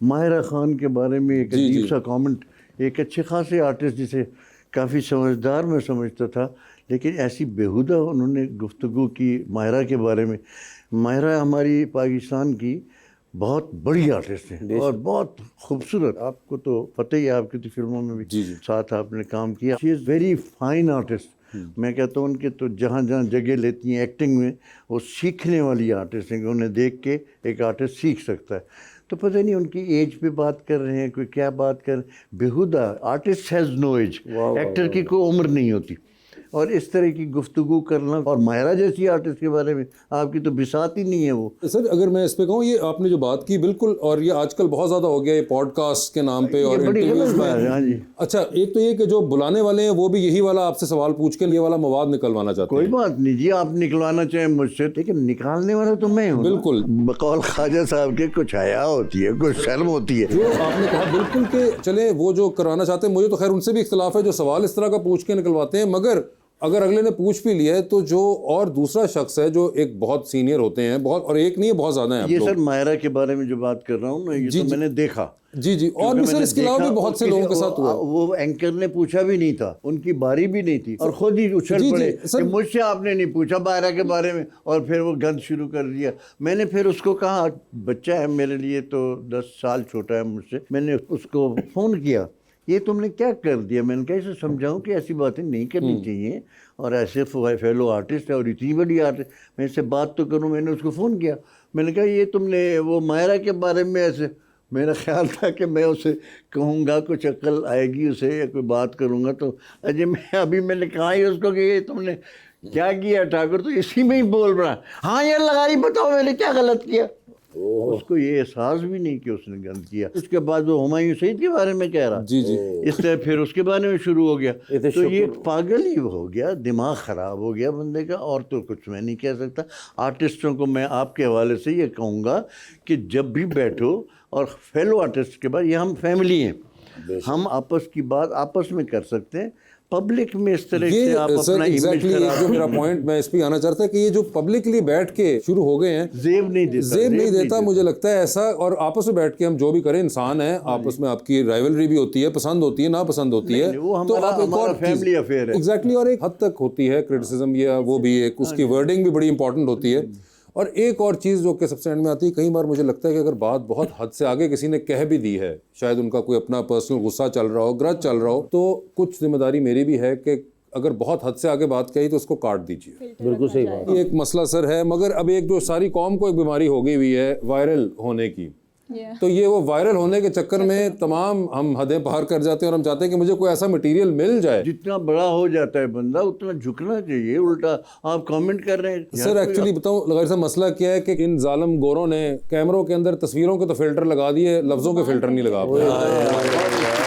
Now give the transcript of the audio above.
माहिरा खान के बारे में एक जी, अजीब जी। सा कमेंट, एक अच्छे खासे आर्टिस्ट जिसे काफ़ी समझदार मैं समझता था, लेकिन ऐसी बेहुदा उन्होंने गुफ्तगू की माहिरा के बारे में। माहिरा हमारी पाकिस्तान की बहुत बड़ी आर्टिस्ट है और बहुत खूबसूरत, आपको तो पता ही है, आपकी तो फिल्मों में भी जी, जी। साथ आपने काम किया। She is very fine artist. मैं कहता हूँ उनके तो जहाँ जहाँ जगह लेती हैं एक्टिंग में, वो सीखने वाली आर्टिस्ट हैं कि उन्हें देख के एक आर्टिस्ट सीख सकता है। तो पता नहीं उनकी एज पे बात कर रहे हैं, कोई क्या बात कर, बेहुदा। Artist has no age, actor की कोई उम्र नहीं होती। और इस तरह की गुफ्तगू करना, और माहिरा जैसी आर्टिस्ट के बारे में आपकी तो बिसात ही नहीं है वो। सर अगर मैं इस पे कहूँ, ये आपने जो बात की बिल्कुल, और ये आजकल बहुत ज़्यादा हो गया है पॉडकास्ट के नाम पे और ये बड़ी इंटरव्यूज गलत बात है। में। हाँ जी, अच्छा, एक तो ये कि जो बुलाने वाले हैं वो भी यही वाला आपसे सवाल पूछ के ये वाला मवाद निकलवाना चाहते कोई हैं। बात नहीं जी, आप निकलवाना चाहें मुझसे, लेकिन निकालने वाला तो मैं हूँ ना। बिल्कुल। बकौल ख्वाजा साहब के कुछ हया होती है, कुछ शर्म होती है। जो आपने कहा बिल्कुल कि चले वो जो कराना चाहते हैं, मुझे तो खैर उनसे भी इख्तलाफ है जो सवाल इस तरह का पूछ के निकलवाते हैं, मगर अगर अगले ने पूछ भी लिया है तो जो और दूसरा शख्स है जो एक बहुत सीनियर होते हैं, बहुत, और एक नहीं है, बहुत ज्यादा है। ये सर माहिरा के बारे में जो बात कर रहा हूँ ना, ये जी, तो जी। मैंने देखा। जी जी, और भी सर इसके अलावा भी बहुत से लोगों के साथ हुआ। वो एंकर ने पूछा भी नहीं था, उनकी बारी भी नहीं थी, और खुद ही उछल जी, पड़े जी, सर। कि मुझसे आपने नहीं पूछा माहिरा के बारे में, और फिर वो गंद शुरू कर दिया। मैंने फिर उसको कहा, बच्चा है मेरे लिए तो 10 साल छोटा है मुझसे, मैंने उसको फ़ोन किया, ये तुमने क्या कर दिया। मैंने कहा इसे समझाऊं कि ऐसी बातें नहीं करनी चाहिए, और ऐसे फेलो आर्टिस्ट है और इतनी बड़ी आर्टिस्ट, मैं इससे बात तो करूं। मैंने उसको फ़ोन किया, मैंने कहा ये तुमने वो माहिरा के बारे में ऐसे, मेरा ख्याल था कि मैं उसे कहूँगा, कुछ अक्ल आएगी उसे, या कोई बात करूँगा तो अजय मैंने कहा ही उसको कि ये तुमने क्या किया ठाकुर, तो इसी में ही बोल रहा, हाँ यार लगाई, बताओ मैंने क्या गलत किया। उसको ये एहसास भी नहीं कि उसने गलत किया। उसके बाद वो हुमायूं सईद के बारे में कह रहा, जी जी, इस तरह फिर उसके बारे में शुरू हो गया। तो ये पागल ही हो गया, दिमाग ख़राब हो गया बंदे का, और तो कुछ मैं नहीं कह सकता। आर्टिस्टों को मैं आपके हवाले से ये कहूँगा कि जब भी बैठो, और फेलो आर्टिस्ट के बाद, ये हम फैमिली हैं, हम आपस की बात आपस में कर सकते हैं। पब्लिक में इस तरह से आप अपना इमेज खराब, जो मेरा पॉइंट मैं इस पे आना चाहता है कि ये जो पब्लिकली बैठ के शुरू हो गए हैं, जेब नहीं देता मुझे लगता है ऐसा। और आपस में बैठ के हम जो भी करें, इंसान है, आपस में आपकी राइवलरी भी होती है, पसंद होती है, ना पसंद होती है, वो हमारा फैमिली अफेयर है। एग्जैक्टली, और एक हद तक होती है क्रिटिसिज्म, या वो भी एक उसकी वर्डिंग भी बड़ी इंपॉर्टेंट होती है। और एक और चीज़ जो कि सबसे एंड में आती है, कई बार मुझे लगता है कि अगर बात बहुत हद से आगे किसी ने कह भी दी है, शायद उनका कोई अपना पर्सनल गुस्सा चल रहा हो, ग्रज चल रहा हो, तो कुछ जिम्मेदारी मेरी भी है कि अगर बहुत हद से आगे बात कही तो उसको काट दीजिए। बिल्कुल सही बात। ये एक मसला सर है, मगर अब एक जो सारी कौम को एक बीमारी हो गई हुई है वायरल होने की, तो ये वो वायरल होने के चक्कर में तमाम हम हदें पार कर जाते हैं, और हम चाहते हैं कि मुझे कोई ऐसा मटेरियल मिल जाए। जितना बड़ा हो जाता है बंदा, उतना झुकना चाहिए। उल्टा आप कमेंट कर रहे हैं सर। एक्चुअली बताऊं लगार साहब, मसला क्या है कि इन जालिम गोरों ने कैमरों के अंदर तस्वीरों के तो फिल्टर लगा दिए, लफ्जों के फिल्टर नहीं लगा पाए।